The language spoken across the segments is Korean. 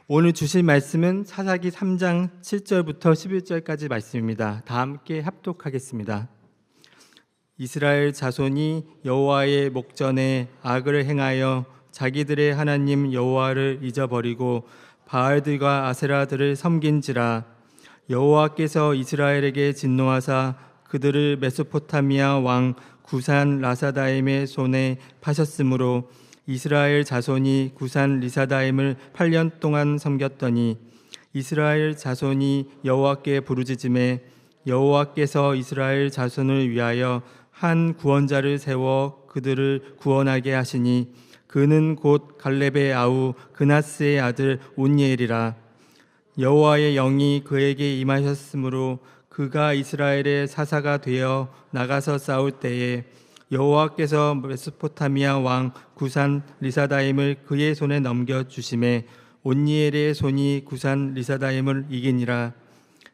오늘 주실 말씀은 사사기 3장 7절부터 11절까지 말씀입니다. 다 함께 합독하겠습니다. 이스라엘 자손이 여호와의 목전에 악을 행하여 자기들의 하나님 여호와를 잊어버리고 바알들과 아세라들을 섬긴지라. 여호와께서 이스라엘에게 진노하사 그들을 메소포타미아 왕 구산 라사다임의 손에 파셨으므로 이스라엘 자손이 구산 리사다임을 8년 동안 섬겼더니 이스라엘 자손이 여호와께 부르짖음에 여호와께서 이스라엘 자손을 위하여 한 구원자를 세워 그들을 구원하게 하시니 그는 곧 갈렙의 아우 그나스의 아들 온니엘이라. 여호와의 영이 그에게 임하셨으므로 그가 이스라엘의 사사가 되어 나가서 싸울 때에 여호와께서 메소포타미아 왕 구산 리사다임을 그의 손에 넘겨 주심에 온니엘의 손이 구산 리사다임을 이기니라.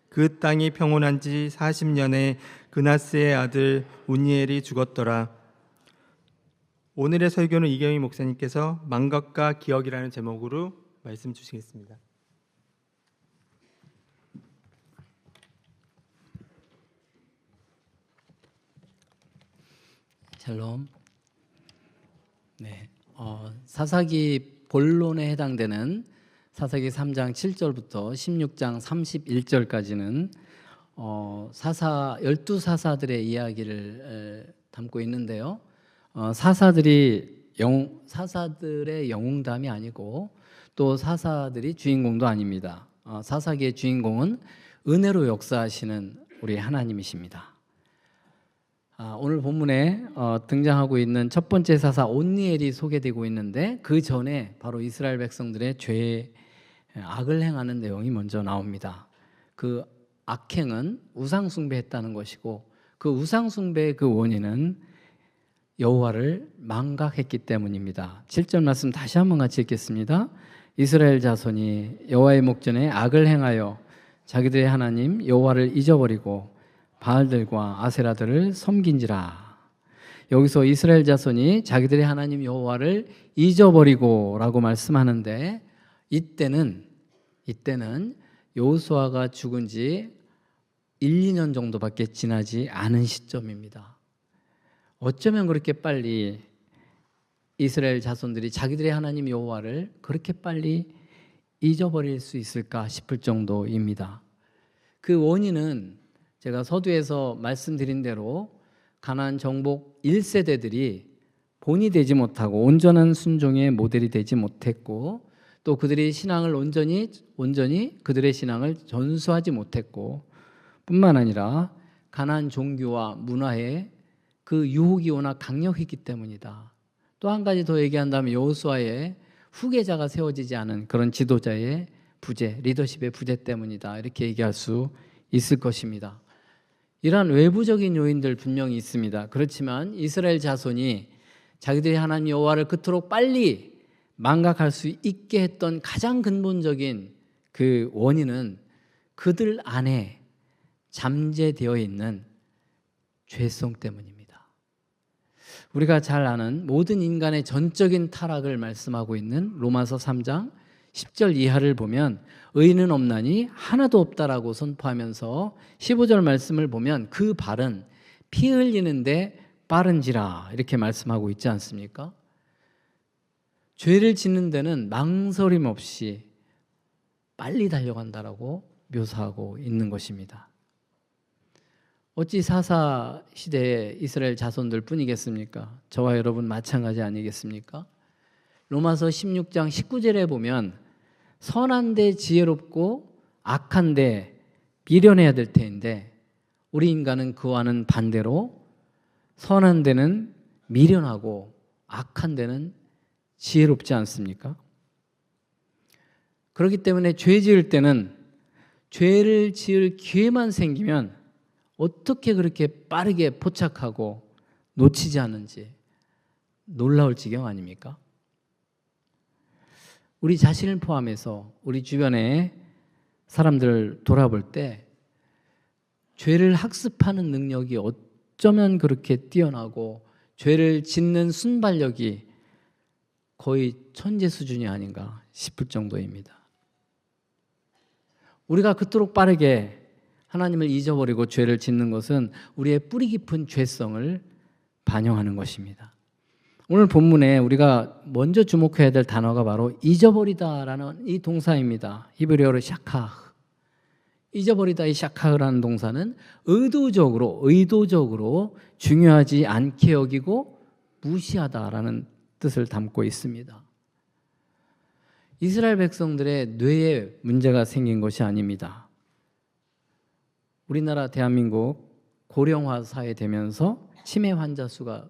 그 땅이 평온한 지 40년에 그나스의 아들 온니엘이 죽었더라. 오늘의 설교는 이경희 목사님께서 망각과 기억이라는 제목으로 말씀 주시겠습니다. 샬롬. 네, 사사기 본론에 해당되는 사사기 3장 7절부터 16장 31절까지는 12사사들의 이야기를 담고 있는데요. 사사들의 영웅담이 아니고 또 사사들이 주인공도 아닙니다. 사사기의 주인공은 은혜로 역사하시는 우리 하나님이십니다. 오늘 본문에 등장하고 있는 첫 번째 사사 온니엘이 소개되고 있는데 그 전에 바로 이스라엘 백성들의 죄, 악을 행하는 내용이 먼저 나옵니다. 그 악행은 우상 숭배했다는 것이고 그 우상 숭배의 그 원인은 여호와를 망각했기 때문입니다. 7절 말씀 다시 한번 같이 읽겠습니다. 이스라엘 자손이 여호와의 목전에 악을 행하여 자기들의 하나님 여호와를 잊어버리고 바알들과 아세라들을 섬긴지라. 여기서 이스라엘 자손이 자기들의 하나님 여호와를 잊어버리고 라고 말씀하는데 이때는 여호수아가 죽은 지 1, 2년 정도밖에 지나지 않은 시점입니다. 어쩌면 그렇게 빨리 이스라엘 자손들이 자기들의 하나님 여호와를 그렇게 빨리 잊어버릴 수 있을까 싶을 정도입니다. 그 원인은 제가 서두에서 말씀드린 대로 가나안 정복 1세대들이 본이 되지 못하고 온전한 순종의 모델이 되지 못했고 또 그들이 신앙을 온전히 그들의 신앙을 전수하지 못했고 뿐만 아니라 가나안 종교와 문화에 그 유혹이 워낙 강력했기 때문이다. 또 한 가지 더 얘기한다면 여호수아의 후계자가 세워지지 않은 그런 지도자의 부재, 리더십의 부재 때문이다. 이렇게 얘기할 수 있을 것입니다. 이러한 외부적인 요인들 분명히 있습니다. 그렇지만 이스라엘 자손이 자기들이 하나님 여호와를 그토록 빨리 망각할 수 있게 했던 가장 근본적인 그 원인은 그들 안에 잠재되어 있는 죄성 때문입니다. 우리가 잘 아는 모든 인간의 전적인 타락을 말씀하고 있는 로마서 3장 10절 이하를 보면 의인은 없나니 하나도 없다라고 선포하면서 15절 말씀을 보면 그 발은 피 흘리는데 빠른지라 이렇게 말씀하고 있지 않습니까? 죄를 짓는 데는 망설임 없이 빨리 달려간다라고 묘사하고 있는 것입니다. 어찌 사사 시대의 이스라엘 자손들 뿐이겠습니까? 저와 여러분 마찬가지 아니겠습니까? 로마서 16장 19절에 보면 선한데 지혜롭고 악한데 미련해야 될 터인데 우리 인간은 그와는 반대로 선한 데는 미련하고 악한 데는 지혜롭지 않습니까? 그렇기 때문에 죄 지을 때는 죄를 지을 기회만 생기면 어떻게 그렇게 빠르게 포착하고 놓치지 않는지 놀라울 지경 아닙니까? 우리 자신을 포함해서 우리 주변의 사람들을 돌아볼 때 죄를 학습하는 능력이 어쩌면 그렇게 뛰어나고 죄를 짓는 순발력이 거의 천재 수준이 아닌가 싶을 정도입니다. 우리가 그토록 빠르게 하나님을 잊어버리고 죄를 짓는 것은 우리의 뿌리 깊은 죄성을 반영하는 것입니다. 오늘 본문에 우리가 먼저 주목해야 될 단어가 바로 잊어버리다라는 이 동사입니다. 히브리어로 샤카흐. 잊어버리다 이 샤카흐라는 동사는 의도적으로 중요하지 않게 여기고 무시하다라는 뜻을 담고 있습니다. 이스라엘 백성들의 뇌에 문제가 생긴 것이 아닙니다. 우리나라 대한민국 고령화 사회 되면서 치매 환자 수가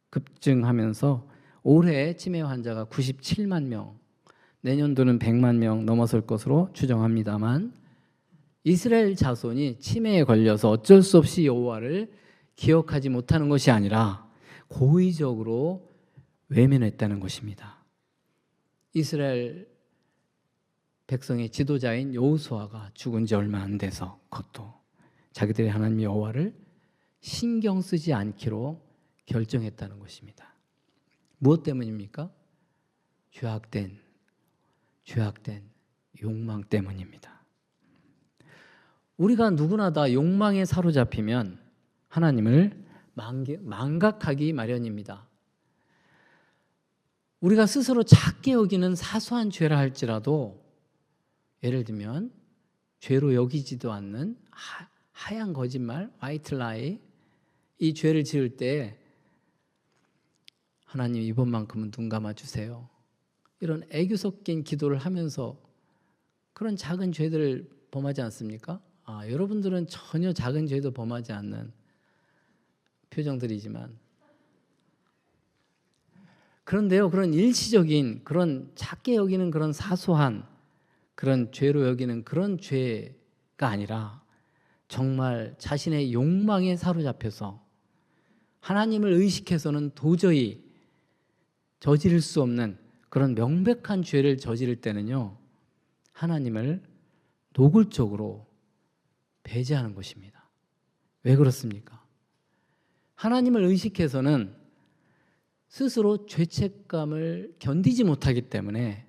급증하면서 올해 치매 환자가 97만 명, 내년도는 100만 명 넘어설 것으로 추정합니다만 이스라엘 자손이 치매에 걸려서 어쩔 수 없이 여호와를 기억하지 못하는 것이 아니라 고의적으로 외면했다는 것입니다. 이스라엘 백성의 지도자인 여호수아가 죽은 지 얼마 안 돼서 그것도 자기들의 하나님 여호와를 신경 쓰지 않기로 결정했다는 것입니다. 무엇 때문입니까? 죄악된 욕망 때문입니다. 우리가 누구나 다 욕망에 사로잡히면 하나님을 망각하기 마련입니다. 우리가 스스로 작게 여기는 사소한 죄라 할지라도 예를 들면 죄로 여기지도 않는 하얀 거짓말, 화이트 라이, 이 죄를 지을 때 하나님 이번만큼은 눈 감아주세요. 이런 애교 섞인 기도를 하면서 그런 작은 죄들을 범하지 않습니까? 여러분들은 전혀 작은 죄도 범하지 않는 표정들이지만 그런데요, 그런 일시적인 그런 작게 여기는 그런 사소한 그런 죄로 여기는 그런 죄가 아니라 정말 자신의 욕망에 사로잡혀서 하나님을 의식해서는 도저히 저지를 수 없는 그런 명백한 죄를 저지를 때는요, 하나님을 노골적으로 배제하는 것입니다. 왜 그렇습니까? 하나님을 의식해서는 스스로 죄책감을 견디지 못하기 때문에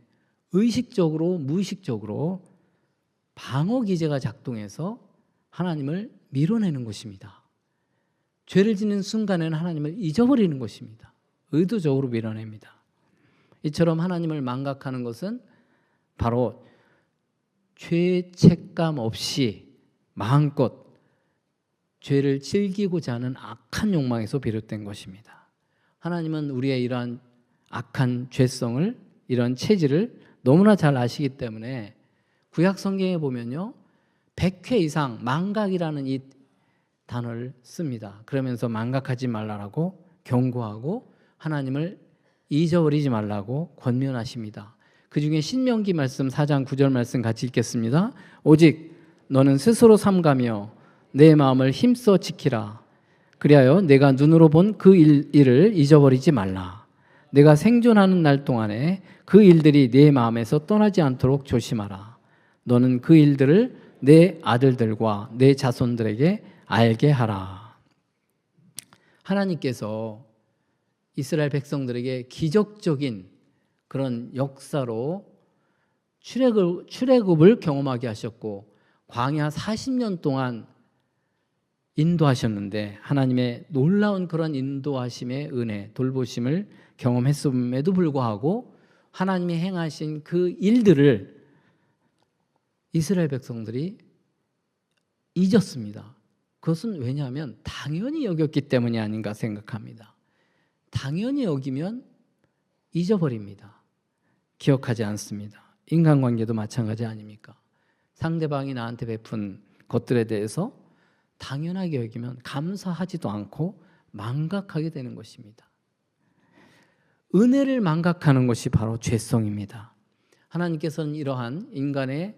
의식적으로 무의식적으로 방어 기제가 작동해서 하나님을 밀어내는 것입니다. 죄를 짓는 순간에는 하나님을 잊어버리는 것입니다. 의도적으로 밀어냅니다. 이처럼 하나님을 망각하는 것은 바로 죄책감 없이 마음껏 죄를 즐기고자 하는 악한 욕망에서 비롯된 것입니다. 하나님은 우리의 이러한 악한 죄성을, 이런 체질을 너무나 잘 아시기 때문에 구약 성경에 보면요, 100회 이상 망각이라는 이 단어를 씁니다. 그러면서 망각하지 말라라고 경고하고 하나님을 잊어버리지 말라고 권면하십니다. 그 중에 신명기 말씀 4장 9절 말씀 같이 읽겠습니다. 오직 너는 스스로 삼가며 내 마음을 힘써 지키라. 그리하여 내가 눈으로 본 그 일을 잊어버리지 말라. 내가 생존하는 날 동안에 그 일들이 내 마음에서 떠나지 않도록 조심하라. 너는 그 일들을 내 아들들과 내 자손들에게 알게 하라. 하나님께서 이스라엘 백성들에게 기적적인 그런 역사로 출애굽을 경험하게 하셨고 광야 40년 동안 인도하셨는데 하나님의 놀라운 그런 인도하심의 은혜, 돌보심을 경험했음에도 불구하고 하나님이 행하신 그 일들을 이스라엘 백성들이 잊었습니다. 그것은 왜냐하면 당연히 여겼기 때문이 아닌가 생각합니다. 당연히 여기면 잊어버립니다. 기억하지 않습니다. 인간관계도 마찬가지 아닙니까? 상대방이 나한테 베푼 것들에 대해서 당연하게 여기면 감사하지도 않고 망각하게 되는 것입니다. 은혜를 망각하는 것이 바로 죄성입니다. 하나님께서는 이러한 인간의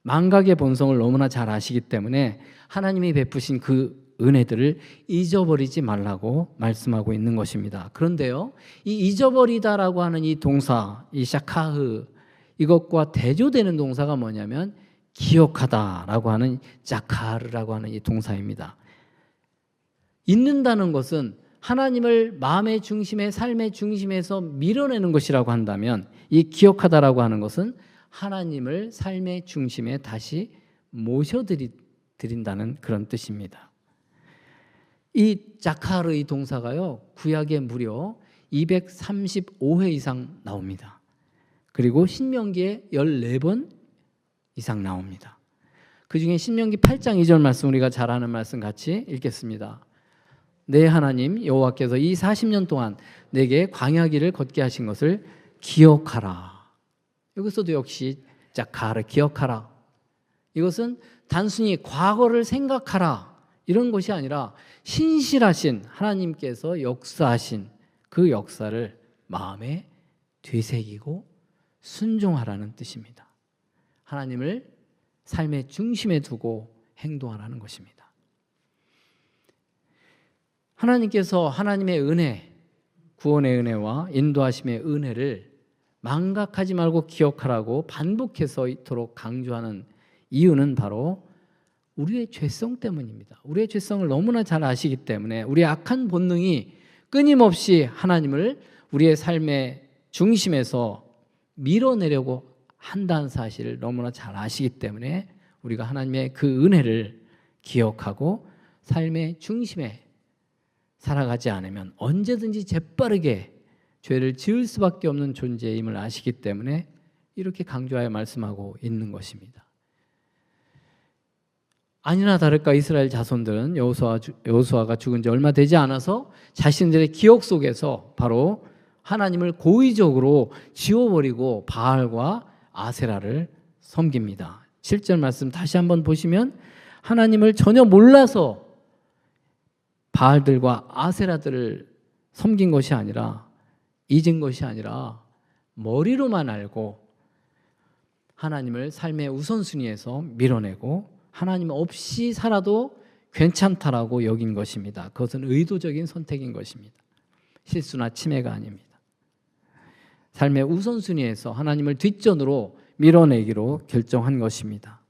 망각의 본성을 너무나 잘 아시기 때문에 하나님이 베푸신 그 은혜들을 잊어버리지 말라고 말씀하고 있는 것입니다. 그런데요, 이 잊어버리다라고 하는 이 동사, 이 샤카흐, 이것과 대조되는 동사가 뭐냐면 기억하다라고 하는 자카르라고 하는 이 동사입니다. 잊는다는 것은 하나님을 마음의 중심에, 삶의 중심에서 밀어내는 것이라고 한다면 이 기억하다라고 하는 것은 하나님을 삶의 중심에 다시 모셔드린다는 그런 뜻입니다. 이 자카르의 동사가요, 구약에 무려 235회 이상 나옵니다. 그리고 신명기에 14번 이상 나옵니다. 그 중에 신명기 8장 2절 말씀, 우리가 잘 아는 말씀 같이 읽겠습니다. 내 하나님 여호와께서 이 40년 동안 내게 광야길을 걷게 하신 것을 기억하라. 여기서도 역시 자카르, 기억하라. 이것은 단순히 과거를 생각하라 이런 것이 아니라 신실하신 하나님께서 역사하신 그 역사를 마음에 되새기고 순종하라는 뜻입니다. 하나님을 삶의 중심에 두고 행동하라는 것입니다. 하나님께서 하나님의 은혜, 구원의 은혜와 인도하심의 은혜를 망각하지 말고 기억하라고 반복해서 이토록 강조하는 이유는 바로 우리의 죄성 때문입니다. 우리의 죄성을 너무나 잘 아시기 때문에 우리의 악한 본능이 끊임없이 하나님을 우리의 삶의 중심에서 밀어내려고 한다는 사실을 너무나 잘 아시기 때문에 우리가 하나님의 그 은혜를 기억하고 삶의 중심에 살아가지 않으면 언제든지 재빠르게 죄를 지을 수밖에 없는 존재임을 아시기 때문에 이렇게 강조하여 말씀하고 있는 것입니다. 아니나 다를까 이스라엘 자손들은 여호수아가 죽은 지 얼마 되지 않아서 자신들의 기억 속에서 바로 하나님을 고의적으로 지워버리고 바알과 아세라를 섬깁니다. 7절 말씀 다시 한번 보시면 하나님을 전혀 몰라서 바알들과 아세라들을 섬긴 것이 아니라, 잊은 것이 아니라 머리로만 알고 하나님을 삶의 우선순위에서 밀어내고 하나님 없이 살아도 괜찮다라고 여긴 것입니다. 그것은 의도적인 선택인 것입니다. 실수나 침해가 아닙니다. 삶의 우선순위에서 하나님을 뒷전으로 밀어내기로 결정한 것입니다.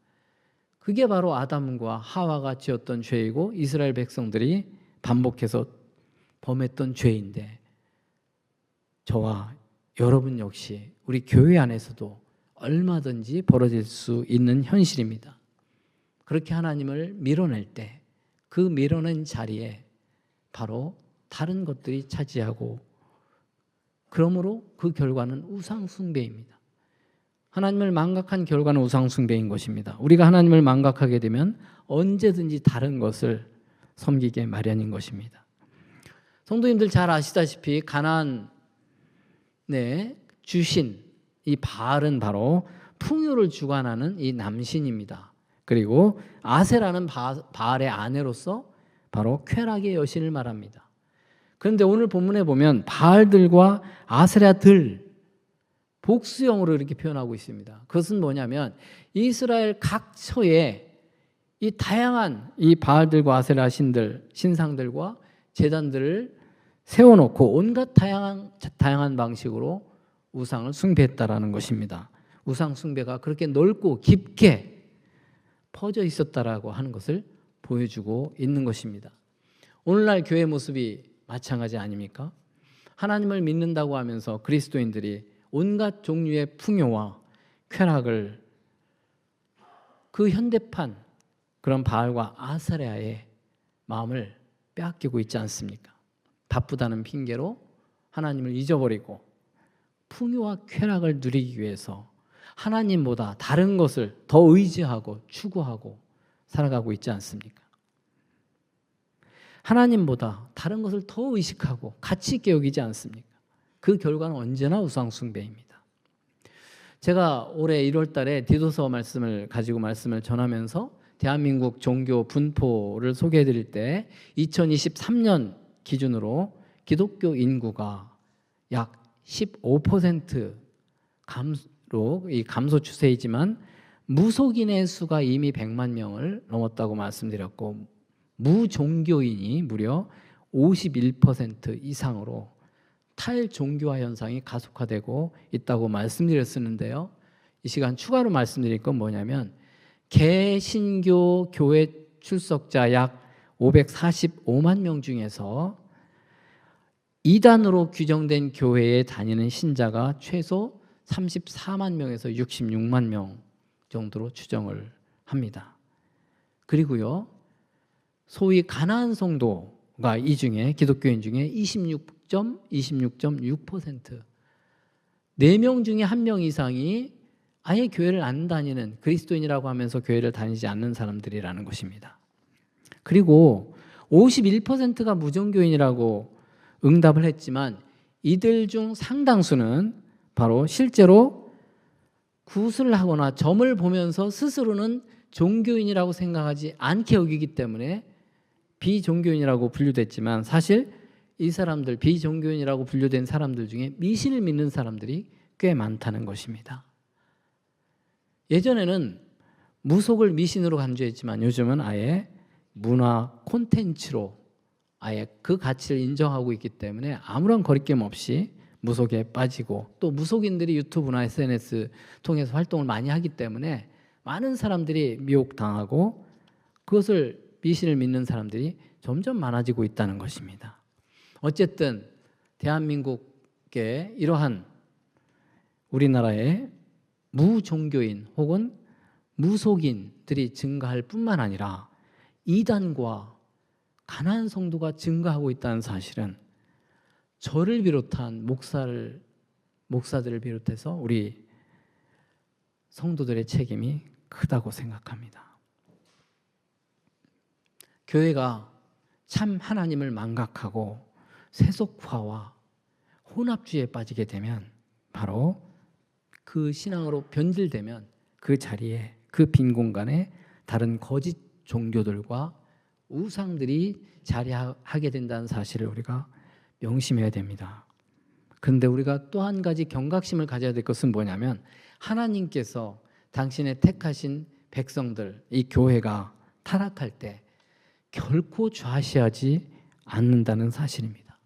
그게 바로 아담과 하와가 지었던 죄이고 이스라엘 백성들이 반복해서 범했던 죄인데, 저와 여러분 역시 우리 교회 안에서도 얼마든지 벌어질 수 있는 현실입니다. 그렇게 하나님을 밀어낼 때 그 밀어낸 자리에 바로 다른 것들이 차지하고, 그러므로 그 결과는 우상숭배입니다. 하나님을 망각한 결과는 우상숭배인 것입니다. 우리가 하나님을 망각하게 되면 언제든지 다른 것을 섬기게 마련인 것입니다. 성도님들 잘 아시다시피 가나안에 주신 이 바알은 바로 풍요를 주관하는 이 남신입니다. 그리고 아세라는 바알의 아내로서 바로 쾌락의 여신을 말합니다. 그런데 오늘 본문에 보면 바알들과 아세라들 복수형으로 이렇게 표현하고 있습니다. 그것은 뭐냐면 이스라엘 각처에 이 다양한 이 바알들과 아세라 신들, 신상들과 제단들을 세워놓고 온갖 다양한 방식으로 우상을 숭배했다라는 것입니다. 우상 숭배가 그렇게 넓고 깊게 퍼져 있었다라고 하는 것을 보여주고 있는 것입니다. 오늘날 교회 모습이 마찬가지 아닙니까? 하나님을 믿는다고 하면서 그리스도인들이 온갖 종류의 풍요와 쾌락을 그 현대판 그런 바알과 아세라의 마음을 빼앗기고 있지 않습니까? 바쁘다는 핑계로 하나님을 잊어버리고 풍요와 쾌락을 누리기 위해서 하나님보다 다른 것을 더 의지하고 추구하고 살아가고 있지 않습니까? 하나님보다 다른 것을 더 의식하고 가치 있게 여기지 않습니까? 그 결과는 언제나 우상숭배입니다. 제가 올해 1월 달에 디도서 말씀을 가지고 말씀을 전하면서 대한민국 종교 분포를 소개해 드릴 때 2023년 기준으로 기독교 인구가 약 15% 감소 추세이지만 무속인의 수가 이미 100만 명을 넘었다고 말씀드렸고 무종교인이 무려 51% 이상으로 탈종교화 현상이 가속화되고 있다고 말씀드렸었는데요. 이 시간 추가로 말씀드릴 건 뭐냐면 개신교 교회 출석자 약 545만 명 중에서 이단으로 규정된 교회에 다니는 신자가 최소 34만 명에서 66만 명 정도로 추정을 합니다. 그리고요, 소위 가나안 성도가 이 중에 기독교인 중에 26.6%, 4명 중에 1명 이상이 아예 교회를 안 다니는, 그리스도인이라고 하면서 교회를 다니지 않는 사람들이라는 것입니다. 그리고 51%가 무종교인이라고 응답을 했지만 이들 중 상당수는 바로 실제로 굿을 하거나 점을 보면서 스스로는 종교인이라고 생각하지 않게 여기기 때문에 비종교인이라고 분류됐지만, 사실 이 사람들, 비종교인이라고 분류된 사람들 중에 미신을 믿는 사람들이 꽤 많다는 것입니다. 예전에는 무속을 미신으로 간주했지만 요즘은 아예 문화 콘텐츠로 아예 그 가치를 인정하고 있기 때문에 아무런 거리낌 없이 무속에 빠지고, 또 무속인들이 유튜브나 SNS 통해서 활동을 많이 하기 때문에 많은 사람들이 미혹당하고 그것을, 미신을 믿는 사람들이 점점 많아지고 있다는 것입니다. 어쨌든 대한민국의 이러한 우리나라의 무종교인 혹은 무속인들이 증가할 뿐만 아니라 이단과 가난한 성도가 증가하고 있다는 사실은 저를 비롯한 목사들을 비롯해서 우리 성도들의 책임이 크다고 생각합니다. 교회가 참 하나님을 망각하고 세속화와 혼합주의에 빠지게 되면, 바로 그 신앙으로 변질되면 그 자리에, 그 빈 공간에 다른 거짓 종교들과 우상들이 자리하게 된다는 사실을 우리가 명심해야 됩니다. 그런데 우리가 또 한 가지 경각심을 가져야 될 것은 뭐냐면, 하나님께서 당신의 택하신 백성들, 이 교회가 타락할 때 결코 좌시하지 않는다는 사실입니다.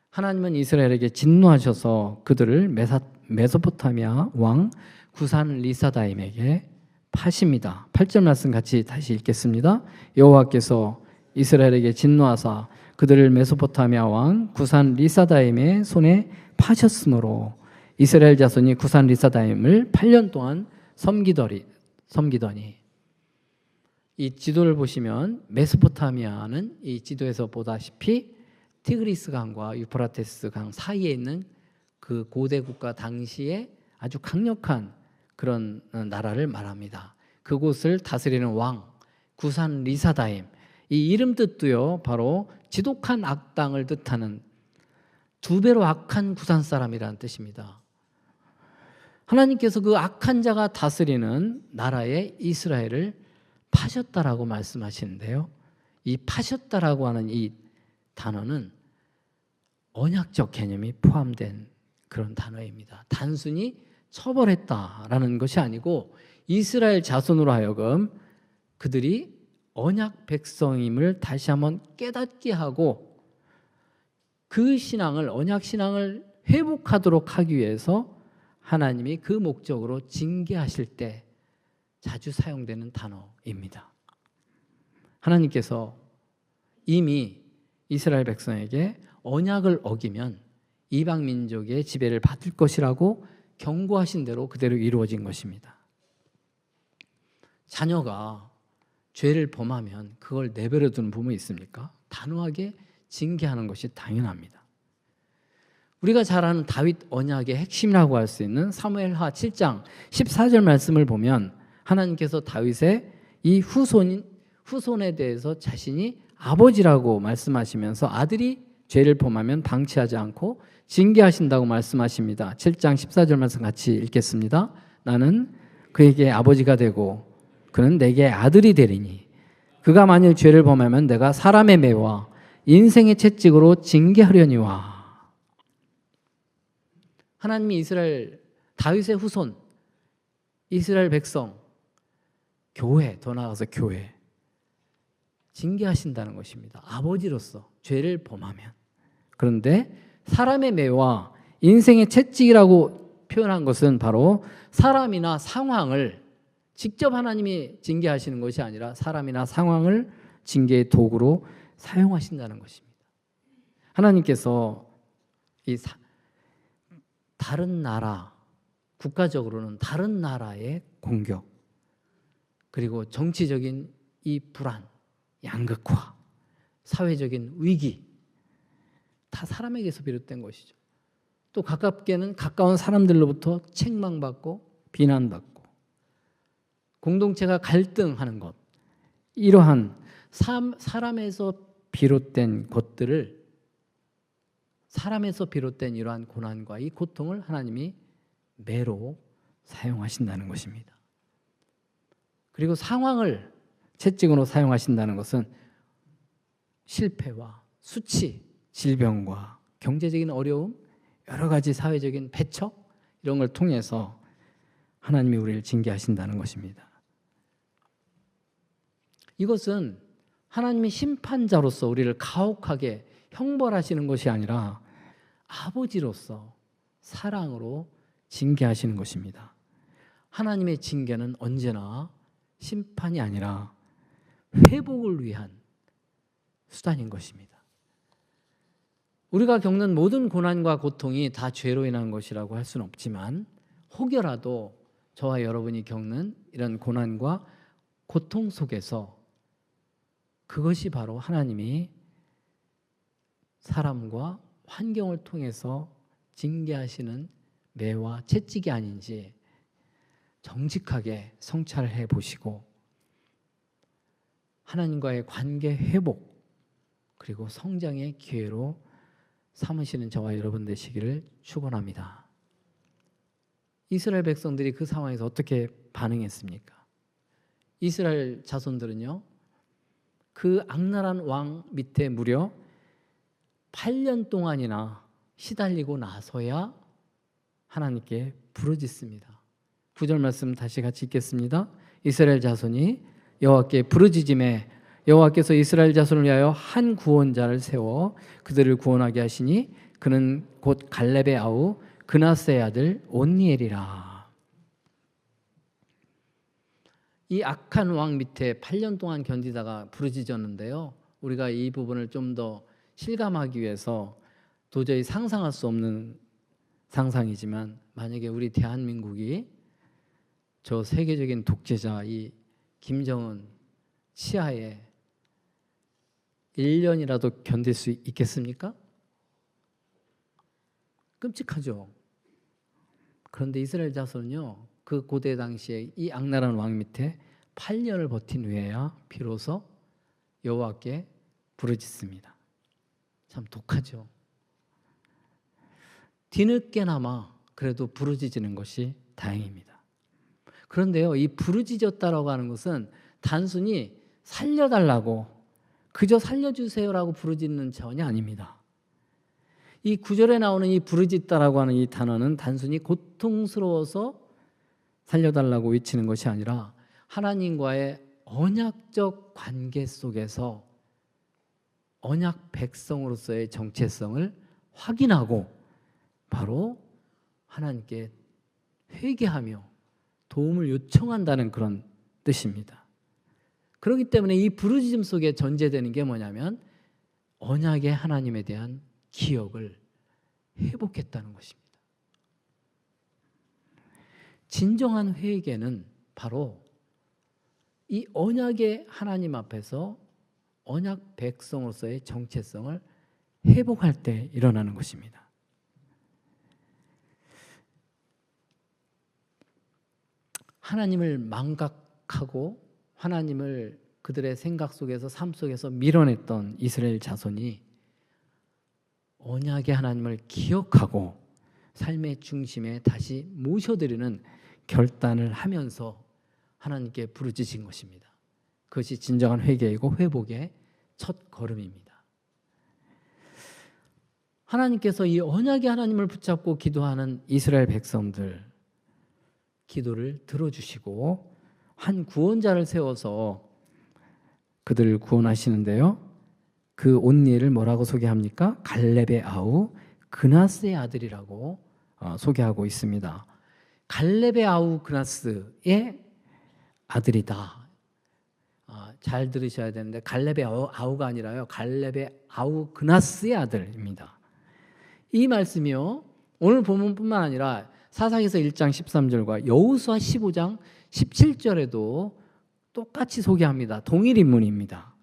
하나님은 이스라엘에게 진노하셔서 그들을 메소포타미아 왕 구산 리사다임에게 파십니다. 8절 말씀 같이 다시 읽겠습니다. 여호와께서 이스라엘에게 진노하사 그들을 메소포타미아 왕 구산 리사다임의 손에 파셨으므로 이스라엘 자손이 구산 리사다임을 8년 동안 섬기더니, 이 지도를 보시면 메소포타미아는 이 지도에서 보다시피 티그리스 강과 유프라테스 강 사이에 있는 그 고대 국가 당시에 아주 강력한 그런 나라를 말합니다. 그곳을 다스리는 왕 구산 리사다임, 이 이름 뜻도요 바로 지독한 악당을 뜻하는, 2배로 악한 구산 사람이라는 뜻입니다. 하나님께서 그 악한 자가 다스리는 나라의 이스라엘을 파셨다라고 말씀하시는데요, 이 파셨다라고 하는 이 단어는 언약적 개념이 포함된 그런 단어입니다. 단순히 처벌했다라는 것이 아니고 이스라엘 자손으로 하여금 그들이 언약 백성임을 다시 한번 깨닫게 하고 그 신앙을, 언약 신앙을 회복하도록 하기 위해서 하나님이 그 목적으로 징계하실 때 자주 사용되는 단어입니다. 하나님께서 이미 이스라엘 백성에게 언약을 어기면 이방 민족의 지배를 받을 것이라고 경고하신 대로 그대로 이루어진 것입니다. 자녀가 죄를 범하면 그걸 내버려 두는 부모가 있습니까? 단호하게 징계하는 것이 당연합니다. 우리가 잘 아는 다윗 언약의 핵심이라고 할 수 있는 사무엘하 7장 14절 말씀을 보면 하나님께서 다윗의 이 후손에 대해서 자신이 아버지라고 말씀하시면서 아들이 죄를 범하면 방치하지 않고 징계하신다고 말씀하십니다. 7장 14절 말씀 같이 읽겠습니다. 나는 그에게 아버지가 되고 그는 내게 아들이 되리니 그가 만일 죄를 범하면 내가 사람의 매와 인생의 채찍으로 징계하려니와. 하나님이 이스라엘 다윗의 후손, 이스라엘 백성, 교회, 더 나아가서 교회 징계하신다는 것입니다. 아버지로서 죄를 범하면. 그런데 사람의 매와 인생의 채찍이라고 표현한 것은 바로 사람이나 상황을 직접 하나님이 징계하시는 것이 아니라 사람이나 상황을 징계의 도구로 사용하신다는 것입니다. 하나님께서 이 다른 나라, 국가적으로는 다른 나라의 공격, 그리고 정치적인 이 불안, 양극화, 사회적인 위기 다 사람에게서 비롯된 것이죠. 또 가깝게는 가까운 사람들로부터 책망받고 비난받고 공동체가 갈등하는 것, 이러한 사람에서 비롯된 것들을, 사람에서 비롯된 이러한 고난과 이 고통을 하나님이 매로 사용하신다는 것입니다. 그리고 상황을 채찍으로 사용하신다는 것은 실패와 수치, 질병과 경제적인 어려움, 여러 가지 사회적인 배척, 이런 걸 통해서 하나님이 우리를 징계하신다는 것입니다. 이것은 하나님이 심판자로서 우리를 가혹하게 형벌하시는 것이 아니라 아버지로서 사랑으로 징계하시는 것입니다. 하나님의 징계는 언제나 심판이 아니라 회복을 위한 수단인 것입니다. 우리가 겪는 모든 고난과 고통이 다 죄로 인한 것이라고 할 수는 없지만 혹여라도 저와 여러분이 겪는 이런 고난과 고통 속에서 그것이 바로 하나님이 사람과 환경을 통해서 징계하시는 매와 채찍이 아닌지 정직하게 성찰해 보시고 하나님과의 관계 회복 그리고 성장의 기회로 삼으시는 저와 여러분 되시기를 축원합니다. 이스라엘 백성들이 그 상황에서 어떻게 반응했습니까? 이스라엘 자손들은요, 그 악랄한 왕 밑에 무려 8년 동안이나 시달리고 나서야 하나님께 부르짖습니다. 9절 말씀 다시 같이 읽겠습니다. 이스라엘 자손이 여호와께 부르짖음에 여호와께서 이스라엘 자손을 위하여 한 구원자를 세워 그들을 구원하게 하시니 그는 곧 갈렙의 아우 그나스의 아들 온니엘이라. 이 악한 왕 밑에 8년 동안 견디다가 부르짖었는데요, 우리가 이 부분을 좀 더 실감하기 위해서 도저히 상상할 수 없는 상상이지만, 만약에 우리 대한민국이 저 세계적인 독재자 이 김정은 치하에 1년이라도 견딜 수 있겠습니까? 끔찍하죠. 그런데 이스라엘 자손은요, 그 고대 당시에 이 악랄한 왕 밑에 8년을 버틴 후에야 비로소 여호와께 부르짖습니다. 참 독하죠. 뒤늦게나마 그래도 부르짖는 것이 다행입니다. 그런데요, 이 부르짖었다라고 하는 것은 단순히 살려달라고, 그저 살려주세요라고 부르짖는 차원이 아닙니다. 이 구절에 나오는 이 부르짖다라고 하는 이 단어는 단순히 고통스러워서 살려달라고 외치는 것이 아니라 하나님과의 언약적 관계 속에서 언약 백성으로서의 정체성을 확인하고 바로 하나님께 회개하며 도움을 요청한다는 그런 뜻입니다. 그렇기 때문에 이 부르짖음 속에 전제되는 게 뭐냐면 언약의 하나님에 대한 기억을 회복했다는 것입니다. 진정한 회개는 바로 이 언약의 하나님 앞에서 언약 백성으로서의 정체성을 회복할 때 일어나는 것입니다. 하나님을 망각하고 하나님을 그들의 생각 속에서 삶 속에서 밀어냈던 이스라엘 자손이 언약의 하나님을 기억하고 삶의 중심에 다시 모셔드리는 결단을 하면서 하나님께 부르짖은 것입니다. 그것이 진정한 회개이고 회복의 첫 걸음입니다. 하나님께서 이 언약의 하나님을 붙잡고 기도하는 이스라엘 백성들 기도를 들어주시고 한 구원자를 세워서 그들을 구원하시는데요, 그 온니엘을 뭐라고 소개합니까? 갈렙의 아우 그나스의 아들이라고 소개하고 있습니다. 갈렙의 아우 그나스의 아들이다. 잘 들으셔야 되는데 갈렙의 아우가 아니라요, 갈렙의 아우 그나스의 아들입니다. 이 말씀이요, 오늘 본문뿐만 아니라 사사기서 1장 13절과 여호수아 15장 17절에도 똑같이 소개합니다. 동일 인물입니다.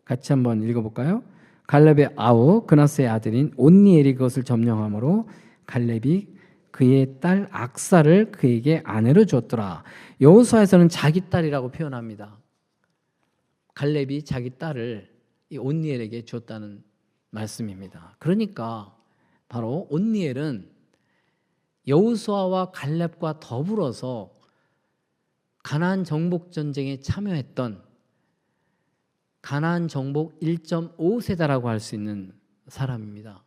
같이 한번 읽어볼까요? 갈렙의 아우 그나스의 아들인 온니엘이 그것을 점령함으로 갈렙이 그의 딸 악사를 그에게 아내로 주었더라. 여호수아에서는 자기 딸이라고 표현합니다. 갈렙이 자기 딸을 이 온니엘에게 주었다는 말씀입니다. 그러니까 바로 온니엘은 여호수아와 갈렙과 더불어서 가나안 정복 전쟁에 참여했던 가나안 정복 1.5세다라고 할 수 있는 사람입니다.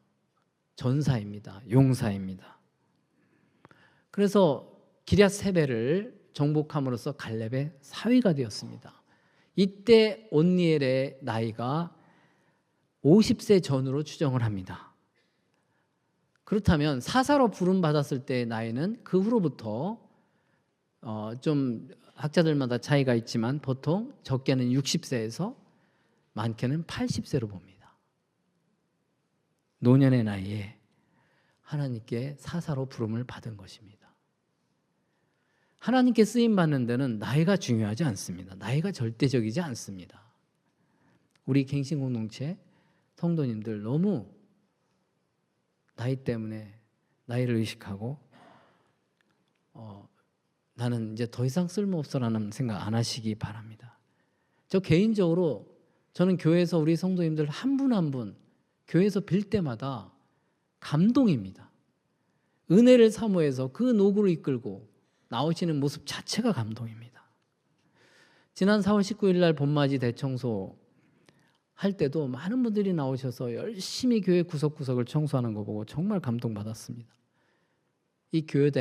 전사입니다. 용사입니다. 그래서 기럇 세벨을 정복함으로써 갈렙의 사위가 되었습니다. 이때 온니엘의 나이가 50세 전후로 추정을 합니다. 그렇다면 사사로 부름 받았을 때의 나이는 그 후로부터 좀 학자들마다 차이가 있지만 보통 적게는 60세에서 많게는 80세로 봅니다. 노년의 나이에 하나님께 사사로 부름을 받은 것입니다. 하나님께 쓰임 받는 데는 나이가 중요하지 않습니다. 나이가 절대적이지 않습니다. 우리 갱신공동체 성도님들 너무 나이 때문에 나이를 의식하고 나는 이제 더 이상 쓸모없어라는 생각 안 하시기 바랍니다. 저 개인적으로 저는 교회에서 우리 성도님들 한 분 한 분 교회에서 빌 때마다 감동입니다. 은혜를 사모해서 그 노구를 이끌고 나오시는 모습 자체가 감동입니다. 지난 4월 19일 날 봄맞이 대청소 할 때도 많은 분들이 나오셔서 열심히 교회 구석구석을 청소하는 거 보고 정말 감동받았습니다. 이 교회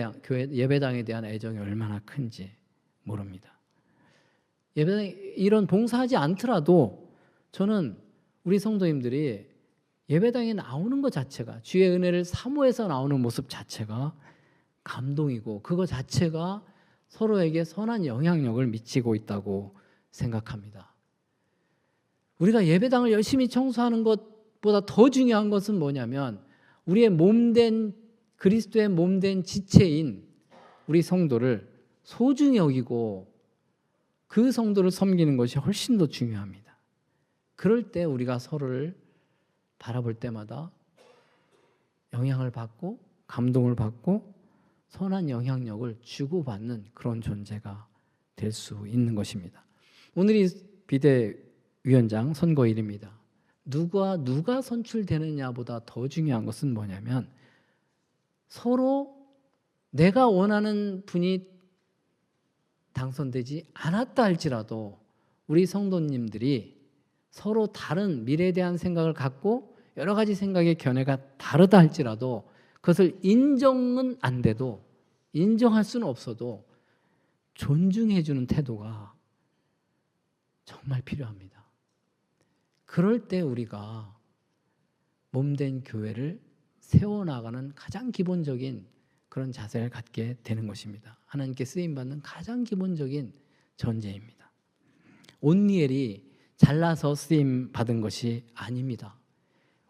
예배당에 대한 애정이 얼마나 큰지 모릅니다. 예배당 이런 봉사하지 않더라도 저는 우리 성도님들이 예배당에 나오는 것 자체가 주의 은혜를 사모해서 나오는 모습 자체가 감동이고 그거 자체가 서로에게 선한 영향력을 미치고 있다고 생각합니다. 우리가 예배당을 열심히 청소하는 것보다 더 중요한 것은 뭐냐면 우리의 몸된 그리스도의 몸된 지체인 우리 성도를 소중히 여기고 그 성도를 섬기는 것이 훨씬 더 중요합니다. 그럴 때 우리가 서로를 바라볼 때마다 영향을 받고 감동을 받고 선한 영향력을 주고받는 그런 존재가 될 수 있는 것입니다. 오늘이 비대위원장 선거일입니다. 누가 선출되느냐보다 더 중요한 것은 뭐냐면 서로 내가 원하는 분이 당선되지 않았다 할지라도 우리 성도님들이 서로 다른 미래에 대한 생각을 갖고 여러 가지 생각의 견해가 다르다 할지라도 그것을 인정은 안 돼도 인정할 수는 없어도 존중해 주는 태도가 정말 필요합니다. 그럴 때 우리가 몸된 교회를 세워나가는 가장 기본적인 그런 자세를 갖게 되는 것입니다. 하나님께 쓰임받는 가장 기본적인 전제입니다. 온니엘이 잘나서 쓰임받은 것이 아닙니다.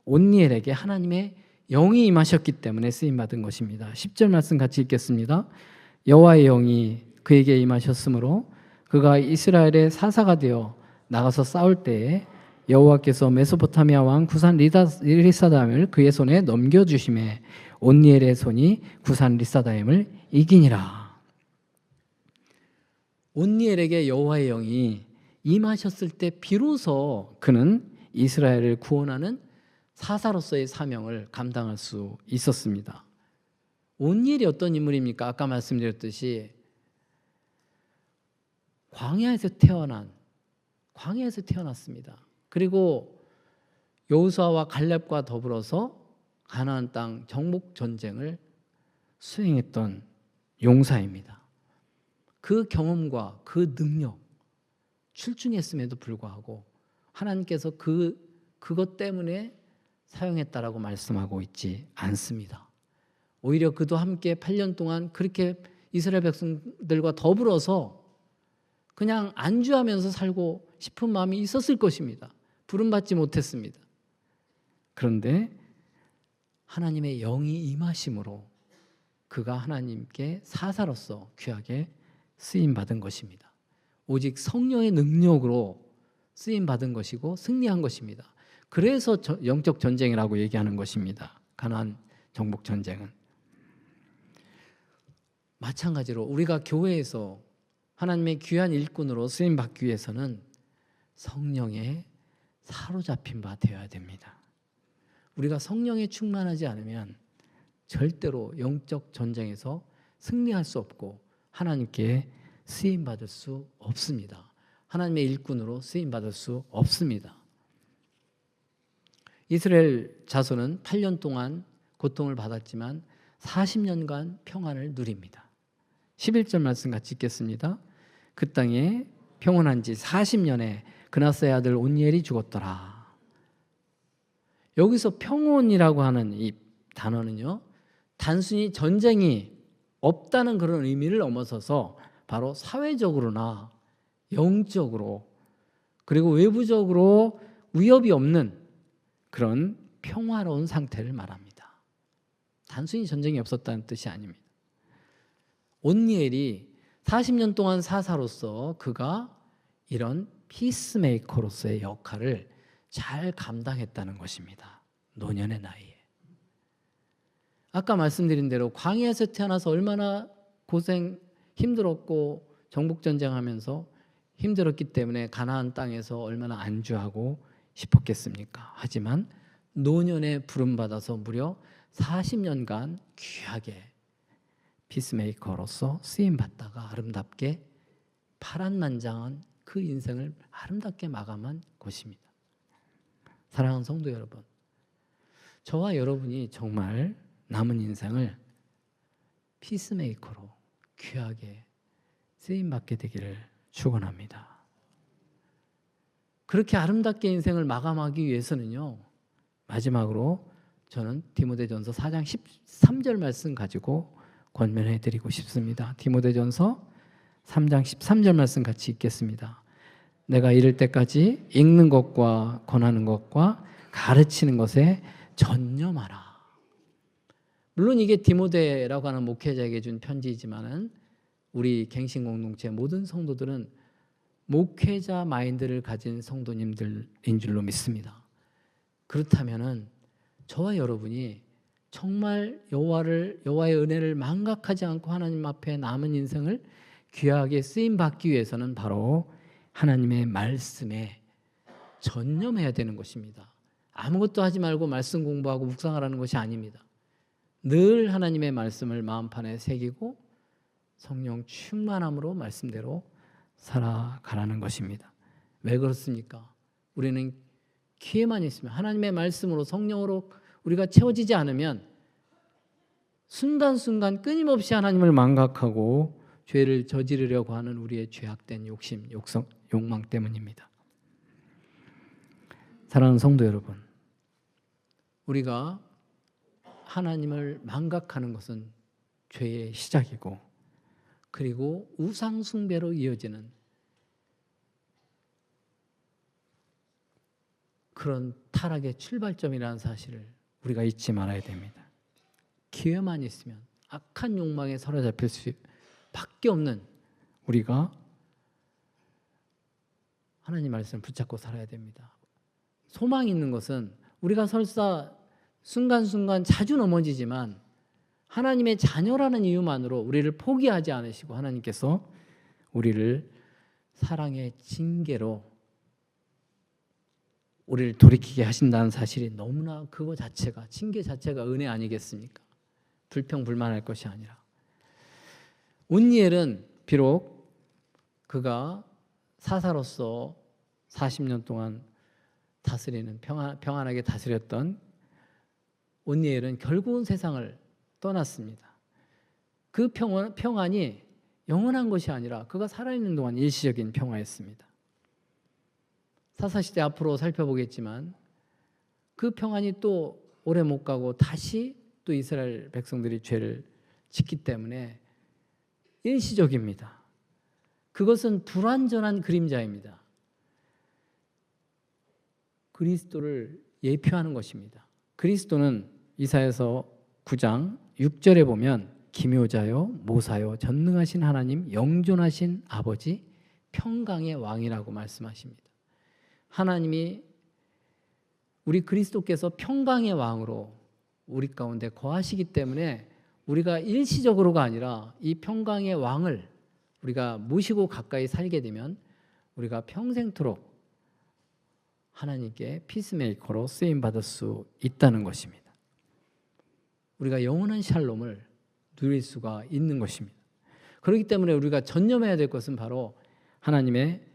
온니엘에게 하나님의 영이 임하셨기 때문에 쓰임받은 것입니다. 10절 말씀 같이 읽겠습니다. 여호와의 영이 그에게 임하셨으므로 그가 이스라엘의 사사가 되어 나가서 싸울 때에 여호와께서 메소포타미아 왕 구산 리사다임을 그의 손에 넘겨주심에 온니엘의 손이 구산 리사다임을 이기니라. 온니엘에게 여호와의 영이 임하셨을 때 비로소 그는 이스라엘을 구원하는 사사로서의 사명을 감당할 수 있었습니다. 온니엘이 어떤 인물입니까? 아까 말씀드렸듯이 광야에서 태어났습니다. 그리고 여호수아와 갈렙과 더불어서 가나안 땅 정복 전쟁을 수행했던 용사입니다. 그 경험과 그 능력 출중했음에도 불구하고 하나님께서 그것 때문에 사용했다라고 말씀하고 있지 않습니다. 오히려 그도 함께 8년 동안 그렇게 이스라엘 백성들과 더불어서 그냥 안주하면서 살고 싶은 마음이 있었을 것입니다. 부름받지 못했습니다. 그런데 하나님의 영이 임하심으로 그가 하나님께 사사로서 귀하게 쓰임받은 것입니다. 오직 성령의 능력으로 쓰임 받은 것이고 승리한 것입니다. 그래서 영적 전쟁이라고 얘기하는 것입니다. 가나안 정복 전쟁은. 마찬가지로 우리가 교회에서 하나님의 귀한 일꾼으로 쓰임 받기 위해서는 성령에 사로잡힌 바 되어야 됩니다. 우리가 성령에 충만하지 않으면 절대로 영적 전쟁에서 승리할 수 없고 하나님께 쓰임 받을 수 없습니다. 하나님의 일꾼으로 쓰임 받을 수 없습니다. 이스라엘 자손은 8년 동안 고통을 받았지만 40년간 평안을 누립니다. 11절 말씀 같이 읽겠습니다. 그 땅에 평온한 지 40년에 그나스의 아들 온니엘이 죽었더라. 여기서 평온이라고 하는 이 단어는요, 단순히 전쟁이 없다는 그런 의미를 넘어서서 바로 사회적으로나 영적으로 그리고 외부적으로 위협이 없는 그런 평화로운 상태를 말합니다. 단순히 전쟁이 없었다는 뜻이 아닙니다. 온니엘이 40년 동안 사사로서 그가 이런 피스메이커로서의 역할을 잘 감당했다는 것입니다. 노년의 나이에. 아까 말씀드린 대로 광야에서 태어나서 얼마나 힘들었고 정복전쟁하면서 힘들었기 때문에 가나안 땅에서 얼마나 안주하고 싶었겠습니까? 하지만 노년에 부름받아서 무려 40년간 귀하게 피스메이커로서 쓰임받다가 아름답게 파란만장한 그 인생을 아름답게 마감한 것입니다. 사랑하는 성도 여러분, 저와 여러분이 정말 남은 인생을 피스메이커로 귀하게 쓰임받게 되기를 축원합니다. 그렇게 아름답게 인생을 마감하기 위해서는요, 마지막으로 저는 디모데전서 4장 13절 말씀 가지고 권면해 드리고 싶습니다. 디모데전서 3장 13절 말씀 같이 읽겠습니다. 내가 이를 때까지 읽는 것과 권하는 것과 가르치는 것에 전념하라. 물론 이게 디모데라고 하는 목회자에게 준 편지이지만은 우리 갱신 공동체 모든 성도들은 목회자 마인드를 가진 성도님들인 줄로 믿습니다. 그렇다면은 저와 여러분이 정말 여호와의 은혜를 망각하지 않고 하나님 앞에 남은 인생을 귀하게 쓰임 받기 위해서는 바로 하나님의 말씀에 전념해야 되는 것입니다. 아무것도 하지 말고 말씀 공부하고 묵상하라는 것이 아닙니다. 늘 하나님의 말씀을 마음판에 새기고 성령 충만함으로 말씀대로 살아가라는 것입니다. 왜 그렇습니까? 우리는 기회만 있으면 하나님의 말씀으로 성령으로 우리가 채워지지 않으면 순간순간 끊임없이 하나님을 망각하고 죄를 저지르려고 하는 우리의 죄악된 욕심, 욕망 때문입니다. 사랑하는 성도 여러분, 우리가 하나님을 망각하는 것은 죄의 시작이고 그리고 우상 숭배로 이어지는 그런 타락의 출발점이라는 사실을 우리가 잊지 말아야 됩니다. 기회만 있으면 악한 욕망에 사로잡힐 수밖에 없는 우리가 하나님 말씀을 붙잡고 살아야 됩니다. 소망이 있는 것은 우리가 설사 순간순간 자주 넘어지지만 하나님의 자녀라는 이유만으로 우리를 포기하지 않으시고 하나님께서 우리를 사랑의 징계로 우리를 돌이키게 하신다는 사실이 너무나 그거 자체가 징계 자체가 은혜 아니겠습니까? 불평불만할 것이 아니라 온니엘은 비록 그가 사사로서 40년 동안 다스리는 평안하게 다스렸던 온니엘은 결국은 세상을 떠났습니다. 그 평안이 영원한 것이 아니라 그가 살아있는 동안 일시적인 평화였습니다. 사사시대 앞으로 살펴보겠지만 그 평안이 또 오래 못 가고 다시 또 이스라엘 백성들이 죄를 짓기 때문에 일시적입니다. 그것은 불완전한 그림자입니다. 그리스도를 예표하는 것입니다. 그리스도는 이사야서 9장 6절에 보면 기묘자요 모사요 전능하신 하나님 영존하신 아버지 평강의 왕이라고 말씀하십니다. 하나님이 우리 그리스도께서 평강의 왕으로 우리 가운데 거하시기 때문에 우리가 일시적으로가 아니라 이 평강의 왕을 우리가 모시고 가까이 살게 되면 우리가 평생토록 하나님께 피스메이커로 쓰임받을 수 있다는 것입니다. 우리가 영원한 샬롬을 누릴 수가 있는 것입니다. 그렇기 때문에 우리가 전념해야 될 것은 바로 하나님의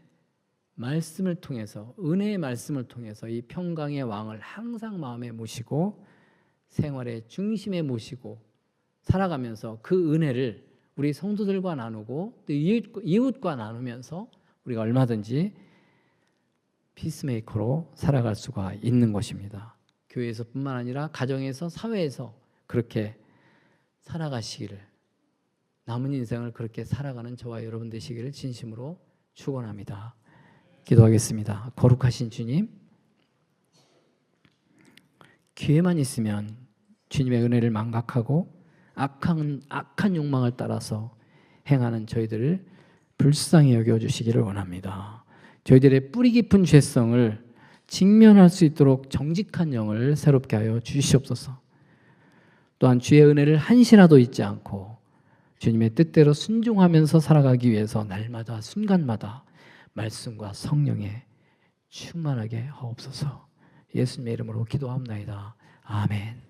말씀을 통해서, 은혜의 말씀을 통해서 이 평강의 왕을 항상 마음에 모시고 생활의 중심에 모시고 살아가면서 그 은혜를 우리 성도들과 나누고 또 이웃과 나누면서 우리가 얼마든지 피스메이커로 살아갈 수가 있는 것입니다. 교회에서뿐만 아니라 가정에서, 사회에서 그렇게 살아가시기를, 남은 인생을 그렇게 살아가는 저와 여러분 되시기를 진심으로 축원합니다. 기도하겠습니다. 거룩하신 주님, 기회만 있으면 주님의 은혜를 망각하고 악한 욕망을 따라서 행하는 저희들을 불쌍히 여겨주시기를 원합니다. 저희들의 뿌리 깊은 죄성을 직면할 수 있도록 정직한 영을 새롭게 하여 주시옵소서. 또한 주의 은혜를 한시라도 잊지 않고 주님의 뜻대로 순종하면서 살아가기 위해서 날마다 순간마다 말씀과 성령에 충만하게 하옵소서. 예수님의 이름으로 기도합나이다. 아멘.